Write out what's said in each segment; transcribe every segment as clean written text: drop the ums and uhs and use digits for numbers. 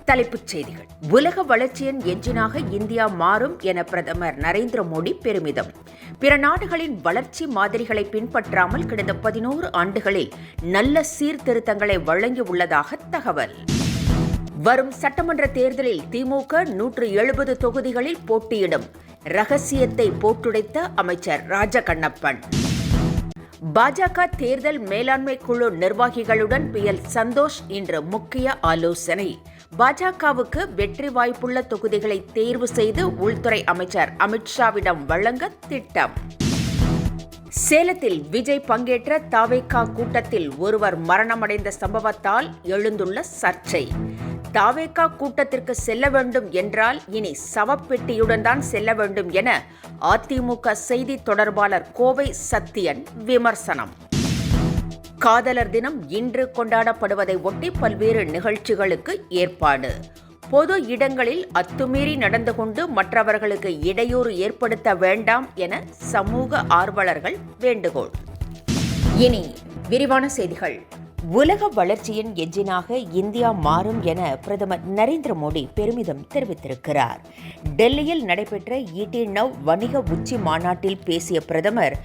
தலைப்புச் செய்திகள். உலக வளர்ச்சியின் எஞ்சினாக இந்தியா மாறும் என பிரதமர் நரேந்திர மோடி பெருமிதம். பிற நாடுகளின் வளர்ச்சி மாதிரிகளை பின்பற்றாமல் கடந்த 11 ஆண்டுகளில் நல்ல சீர்திருத்தங்களை வழங்கியுள்ளதாக தகவல். வரும் சட்டமன்ற தேர்தலில் திமுக 170 தொகுதிகளில் போட்டியிடும். ரகசியத்தை போட்டுடைத்த அமைச்சர் ராஜகண்ணப்பன். பாஜக தேர்தல் மேலாண்மை குழு நிர்வாகிகளுடன் PL சந்தோஷ் இன்று முக்கிய ஆலோசனை. பாஜகவுக்கு வெற்றி வாய்ப்புள்ள தொகுதிகளை தேர்வு செய்து உள்துறை அமைச்சர் அமித்ஷாவிடம் வழங்க திட்டம். சேலத்தில் விஜய் பங்கேற்ற தாவேகா கூட்டத்தில் ஒருவர் மரணமடைந்த சம்பவத்தால் எழுந்துள்ள சர்ச்சை. தாவேகா கூட்டத்திற்கு செல்ல வேண்டும் என்றால் இனி சவப்பெட்டியுடன் தான் செல்ல வேண்டும் என அதிமுக செய்தி தொடர்பாளர் கோவை சத்தியன் விமர்சனம். காதலர் தினம் இன்று கொண்டாடப்படுவதை ஒட்டி பல்வேறு நிகழ்ச்சிகளுக்கு ஏற்பாடு. பொது இடங்களில் அத்துமீறி நடந்து கொண்டு மற்றவர்களுக்கு இடையூறு ஏற்படுத்த வேண்டாம் என சமூக ஆர்வலர்கள் வேண்டுகோள். இனி விரிவான செய்திகள். உலக வளர்ச்சியின் எஞ்சினாக இந்தியா மாறும் என பிரதமர் நரேந்திர மோடி பெருமிதம் தெரிவித்திருக்கிறார். டெல்லியில் நடைபெற்ற ஈட்டி நவ் வணிக உச்சி மாநாட்டில் பேசிய பிரதமர்,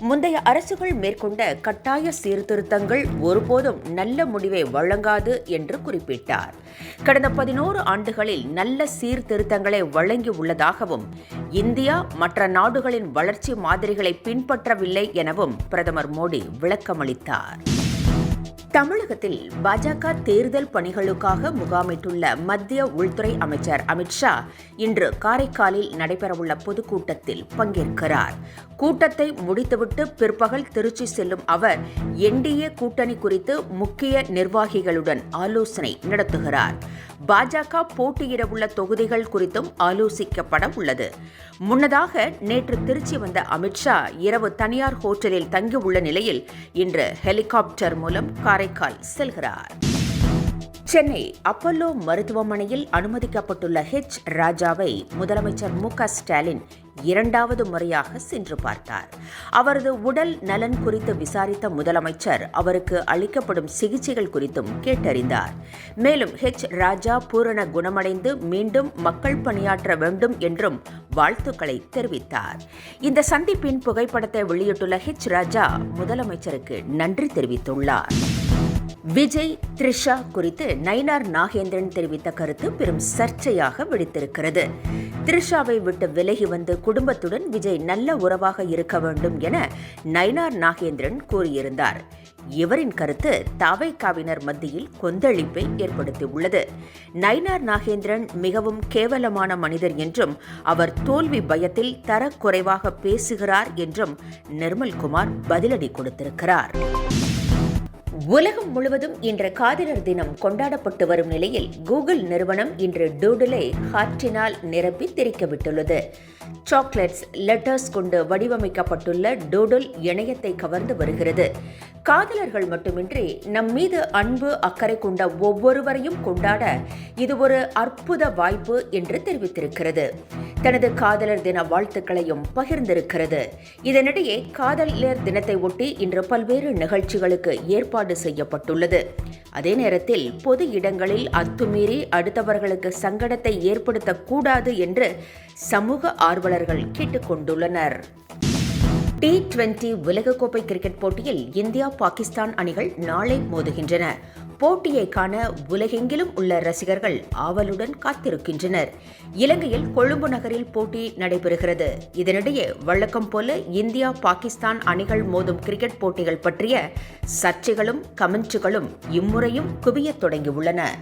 முந்தைய அரசுகள் மேற்கொண்ட கட்டாய சீர்திருத்தங்கள் ஒருபோதும் நல்ல முடிவை வழங்காது என்று குறிப்பிட்டார். கடந்த 11 ஆண்டுகளில் நல்ல சீர்திருத்தங்களை வழங்கியுள்ளதாகவும் இந்தியா மற்ற நாடுகளின் வளர்ச்சி மாதிரிகளை பின்பற்றவில்லை எனவும் பிரதமர் மோடி விளக்கமளித்தார். தமிழகத்தில் பாஜக தேர்தல் பணிகளுக்காக முகாமிட்டுள்ள மத்திய உள்துறை அமைச்சர் அமித்ஷா இன்று காரைக்காலில் நடைபெறவுள்ள பொதுக்கூட்டத்தில் பங்கேற்கிறார். கூட்டத்தை முடித்துவிட்டு பிற்பகல் திருச்சி செல்லும் அவர் NDA கூட்டணி குறித்து முக்கிய நிர்வாகிகளுடன் ஆலோசனை நடத்துகிறார். பாஜக போட்டியிடவுள்ள தொகுதிகள் குறித்தும் ஆலோசிக்கப்பட உள்ளது. முன்னதாக நேற்று திருச்சி வந்த அமித்ஷா இரவு தனியார் ஹோட்டலில் தங்கியுள்ள நிலையில் இன்று ஹெலிகாப்டர் மூலம் காரைக்கால் செல்கிறார். சென்னை அப்பல்லோ மருத்துவமனையில் அனுமதிக்கப்பட்டுள்ள ராஜாவை முதலமைச்சர் ஸ்டாலின் 2வது முறையாக சென்று பார்த்தார். அவரது உடல் நலன் குறித்து விசாரித்த முதலமைச்சர் அவருக்கு அளிக்கப்படும் சிகிச்சைகள் குறித்தும் கேட்டறிந்தார். மேலும் ராஜா பூரண குணமடைந்து மீண்டும் மக்கள் பணியாற்ற வேண்டும் என்றும் வாழ்த்துக்களை தெரிவித்தார். இந்த சந்திப்பின் புகைப்படத்தை வெளியிட்டுள்ள ராஜா முதலமைச்சருக்கு நன்றி தெரிவித்துள்ளார். விஜய் த்ரிஷா குறித்து நயினார் நாகேந்திரன் தெரிவித்த கருத்து பெரும் சர்ச்சையாக வெடித்திருக்கிறது. த்ரிஷாவை விட்டு விலகி வந்து குடும்பத்துடன் விஜய் நல்ல உறவாக இருக்க வேண்டும் என நயினார் நாகேந்திரன் கூறியிருந்தார். இவரின் கருத்து தாவேகாவினர் மத்தியில் கொந்தளிப்பை ஏற்படுத்தியுள்ளது. நயினார் நாகேந்திரன் மிகவும் கேவலமான மனிதர் என்றும் அவர் தோல்வி பயத்தில் தரக்குறைவாக பேசுகிறார் என்றும் நிர்மல்குமார் பதிலடி கொடுத்திருக்கிறார். உலகம் முழுவதும் இன்று காதலர் தினம் கொண்டாடப்பட்டு வரும் நிலையில் கூகுள் நிறுவனம் இன்று டூடுலை ஹார்ட்டினால் நிரப்பி தெரிவித்துள்ளது. சாக்லேட்ஸ், லெட்டர்ஸ் கொண்டு வடிவமைக்கப்பட்டுள்ள டூடுல் இணையத்தை கவர்ந்து வருகிறது. காதலர்கள் மட்டுமின்றி நம் மீது அன்பு அக்கறை கொண்ட ஒவ்வொருவரையும் கொண்டாட இது ஒரு அற்புத வாய்ப்பு என்று தெரிவித்திருக்கிறது. தனது காதலர் தின வாழ்த்துக்களையும் பகிர்ந்திருக்கிறது. இதனிடையே காதலர் தினத்தை ஒட்டி இன்று பல்வேறு நிகழ்ச்சிகளுக்கு ஏற்பாடு செய்யப்பட்டுள்ளது. அதே நேரத்தில் பொது இடங்களில் அத்துமீறி அடுத்தவர்களுக்கு சங்கடத்தை ஏற்படுத்தக்கூடாது என்று சமூக ஆர்வலர்கள் கேட்டுக்கொண்டுள்ளனர். T20 உலகக்கோப்பை கிரிக்கெட் போட்டியில் இந்தியா பாகிஸ்தான் அணிகள் நாளை மோதுகின்றன. போட்டியை காண உலகெங்கிலும் உள்ள ரசிகர்கள் ஆவலுடன் காத்திருக்கின்றனர். இலங்கையில் கொழும்பு நகரில் போட்டி நடைபெறுகிறது. இதனிடையே வழக்கம் போல இந்தியா பாகிஸ்தான் அணிகள் மோதும் கிரிக்கெட் போட்டிகள் பற்றிய சர்ச்சைகளும் கமெண்ட்களும் இம்முறையும் குவியத் தொடங்கியுள்ளன.